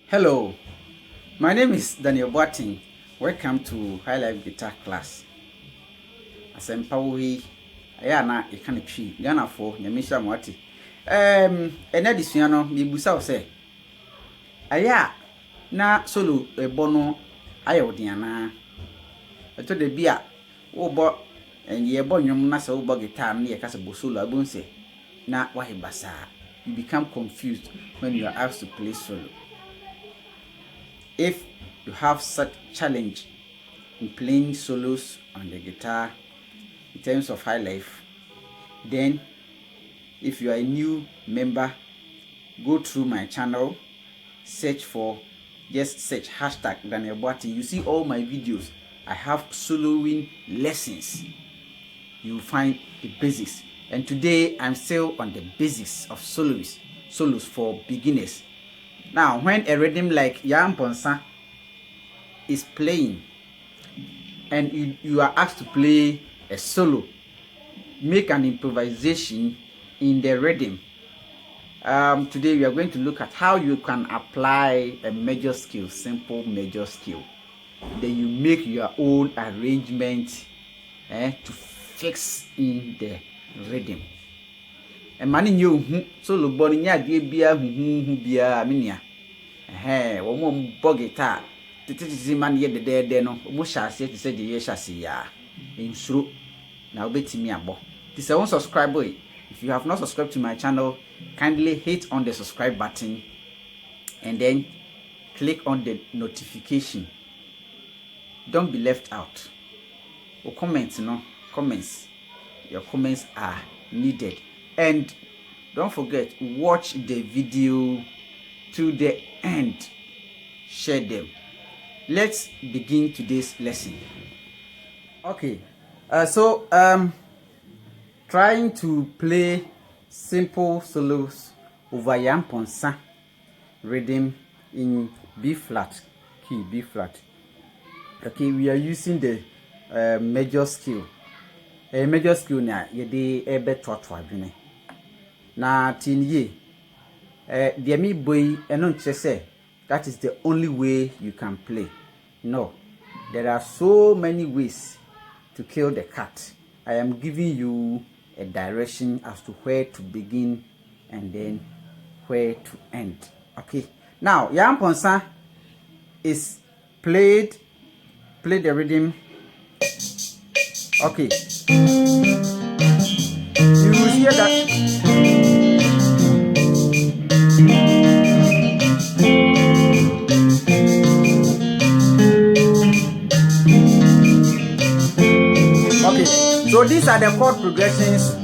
Hello, my name is Daniel Boateng. Welcome to highlife guitar class. Asempa we ayana e kan twi Ghana for nyamisha mwati. Ena disua no mebusa wo se aya na solo ebono ayo diana. Eto de bia wo bo enye bo nwom na se wo bo guitar na ye kase bo solo abunse na wahibasa. You become confused when you are asked to play solo. If you have such challenge in playing solos on the guitar in terms of high life, then if you are a new member, go through my channel, just search hashtag Daniel Boateng. You see all my videos. I have soloing lessons. You will find the basics. And today I'm still on the basics of solos for beginners. Now, when a rhythm like Yaa Amponsah is playing and you are asked to play a solo, make an improvisation in the rhythm. Today we are going to look at how you can apply a major scale, simple major scale. Then you make your own arrangement to fix in the rhythm. And money you solo body nya de bia bia minia wo mo bo guitar tititi man ye de no mo hyase ti se de ye hyase ya insuro na obetimi abo ti se won subscribe boy. If you have not subscribed to my channel, kindly hit on the subscribe button and then click on the notification. Don't be left out. Or comments your comments are needed. And don't forget, watch the video to the end. Share them. Let's begin today's lesson. Okay, trying to play simple solos over Yaa Amponsah rhythm in B flat key, B flat. Okay, we are using the major scale. A major scale na yede ebe twatwa dwene. Na tinye the me boy eno nche that is the only way you can play. No, there are so many ways to kill the cat. I am giving you a direction as to where to begin and then where to end. Okay, now Yaa Amponsah is play the rhythm. Okay, you will hear that. Okay, so these are the chord progressions.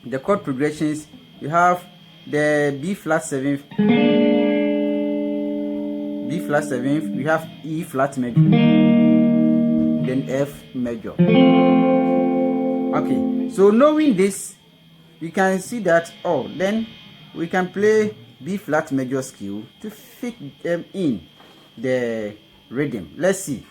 The chord progressions, you have the B flat 7th, we have E flat major, then F major. Okay, so knowing this, you can see that, then we can play B flat major scale to fit them in the rhythm. Let's see.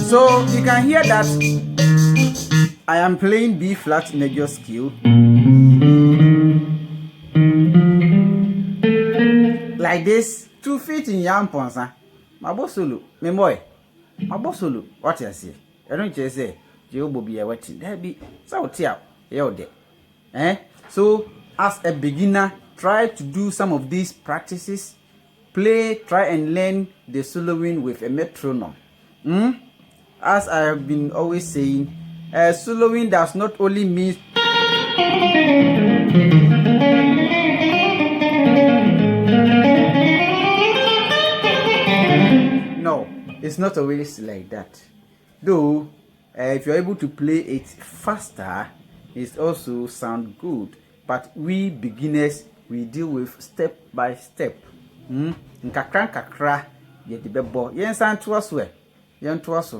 So you can hear that I am playing B flat major scale. like this, 2 feet in Yaa Amponsah. My boss solo, my boy. My boss solo. What I say? I don't just say you will be a wetting. There be so tear. So as a beginner, try to do some of these practices. Try and learn the soloing with a metronome. As I have been always saying, soloing does not only mean no, it's not always like that. Though, if you're able to play it faster, it also sound good. But we beginners, we deal with step by step. Nkakra nkakra, ye the bebo. Yen san to us we. Yen to us.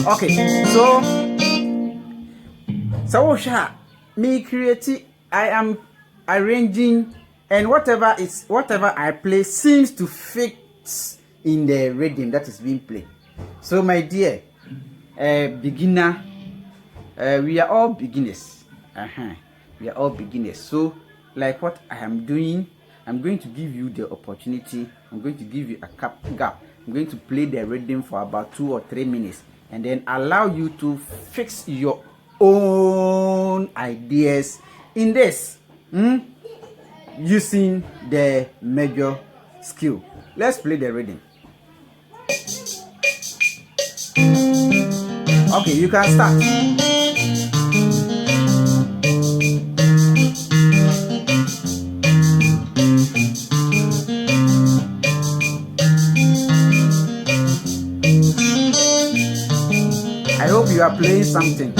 Okay, so me creative, I am arranging, and whatever I play seems to fit in the rhythm that is being played. So my dear beginner, we are all beginners. We are all beginners. So like what I am doing, I'm going to give you the opportunity. I'm going to give you a gap. I'm going to play the rhythm for about 2 or 3 minutes, and then allow you to fix your own ideas in this, using the major skill. Let's play the rhythm. Okay, you can start. I hope you are playing something.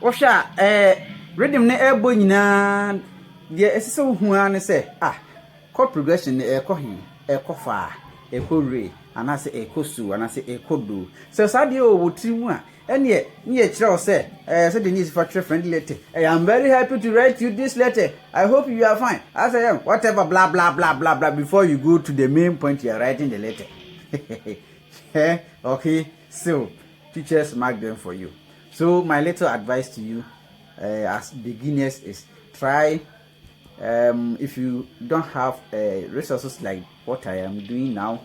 Osha rhythm ne ebo nyina de esese hu an say chord progression ne ekɔ fa ekɔ re anase ekɔ su anase ekɔ do so sadie o wotiri mu a ene ye kire o say say the needs for friend letter I am very happy to write you this letter. I hope you are fine. I say whatever blah blah blah blah blah before you go to the main point you are writing the letter. Okay, so teachers mark them for you. So my little advice to you as beginners is try if you don't have resources like what I am doing now,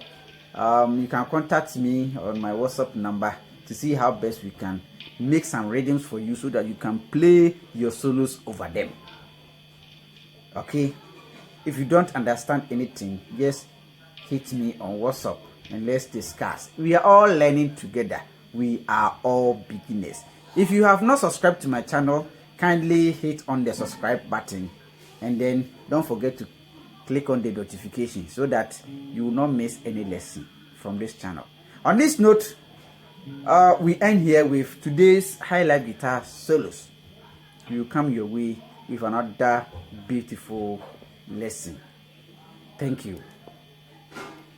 you can contact me on my WhatsApp number to see how best we can make some rhythms for you so that you can play your solos over them. Okay, if you don't understand anything, just hit me on WhatsApp and let's discuss. We are all learning together. We are all beginners. If you have not subscribed to my channel, kindly hit on the subscribe button and then don't forget to click on the notification so that you will not miss any lesson from this channel. On this note, we end here with today's highlight guitar solos. We will come your way with another beautiful lesson. Thank you.